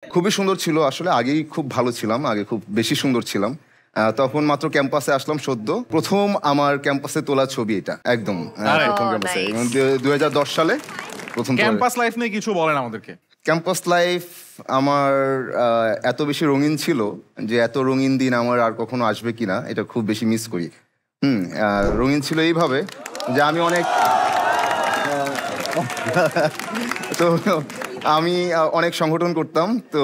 খুবই সুন্দর ছিল আসলে। আগেই খুব ভালো ছিলাম, আগে খুব বেশি সুন্দর ছিলাম। তখন মাত্র ক্যাম্পাসে আসলাম সদ্য। প্রথম আমার ক্যাম্পাসে তোলা ছবি এটা একদম। আরে। প্রথম ক্যাম্পাসে নাইস। এবং 2010 সালে প্রথম তোলা। ক্যাম্পাস লাইফ নিয়ে কিছু বলেন আমাদেরকে। ক্যাম্পাস লাইফ আমার এত বেশি রঙিন ছিল যে এত রঙিন দিন আমার আর কখনো আসবে কিনা এটা খুব বেশি মিস করি। রঙিন ছিল এইভাবে যে আমি অনেক তো আমি অনেক সংগঠন করতাম, তো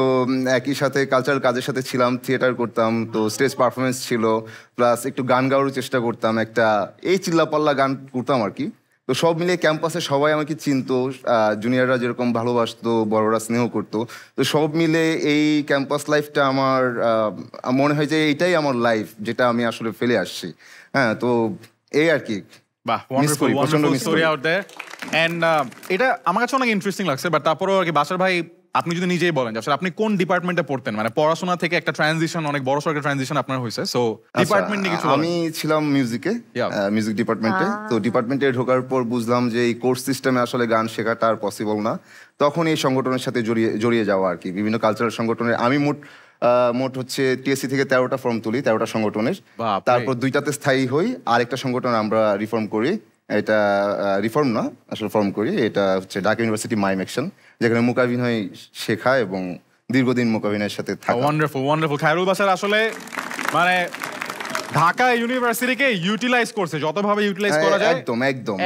একই সাথে কালচারাল কাজের সাথে ছিলাম, থিয়েটার করতাম, তো স্টেজ পারফরমেন্স ছিল, প্লাস একটু গান গাওয়ারও চেষ্টা করতাম, একটা এই চিল্লাপাল্লা গান করতাম আর কি। তো সব মিলিয়ে ক্যাম্পাসে সবাই আমাকে চিনতো, জুনিয়ররা যেরকম ভালোবাসতো, বড়রা স্নেহ করতো। তো সব মিলে এই ক্যাম্পাস লাইফটা আমার মনে হয় যে এইটাই আমার লাইফ, যেটা আমি আসলে ফেলে আসছি। হ্যাঁ, তো এই আর কি। বাহ, wonderful story out there. And এটা আমার কাছে অনেক ইন্টারেস্টিং লাগছে, বাট তারপরেও আর কি বাসার ভাই আপনি যদি নিজেই বলেন যে আসলে আপনি কোন ডিপার্টমেন্টে পড়তেন, মানে পড়াশোনা থেকে একটা ট্রানজিশন, অনেক বড় সড় একটা ট্রানজিশন আপনার হয়েছে, সো ডিপার্টমেন্ট নিয়ে কিছু আমি ছিলাম মিউজিকে, মিউজিক ডিপার্টমেন্টে। তো ডিপার্টমেন্টে ঢোকার পর বুঝলাম যে এই কোর্স সিস্টেমে আসলে গান শেখাটা আর পসিবল না। তখন এই সংগঠনের সাথে জড়িয়ে যাওয়া আর কি, বিভিন্ন কালচারাল সংগঠনের। আমি মোট হচ্ছে টিএসসি থেকে 13টা ফর্ম তুলি, 13টা সংগঠনের। তারপর 2টাতে স্থায়ী হই, আরেকটা সংগঠন আমরা রিফর্ম করি। এটা রিফর্ম না, আসলে ফর্ম করি। এটা হচ্ছে ঢাকা ইউনিভার্সিটি মাইম অ্যাকশন, যেখানে মূকাভিনয় শেখা এবং দীর্ঘদিন মূকাভিনয়ের সাথে থাকা। ওয়ান্ডারফুল। খায়রুল বাশার আসলে মানে ঢাকা ইউনিভার্সিটিকে ইউটিলাইজ করছে, যতভাবে ইউটিলাইজ করা যায়। একদম।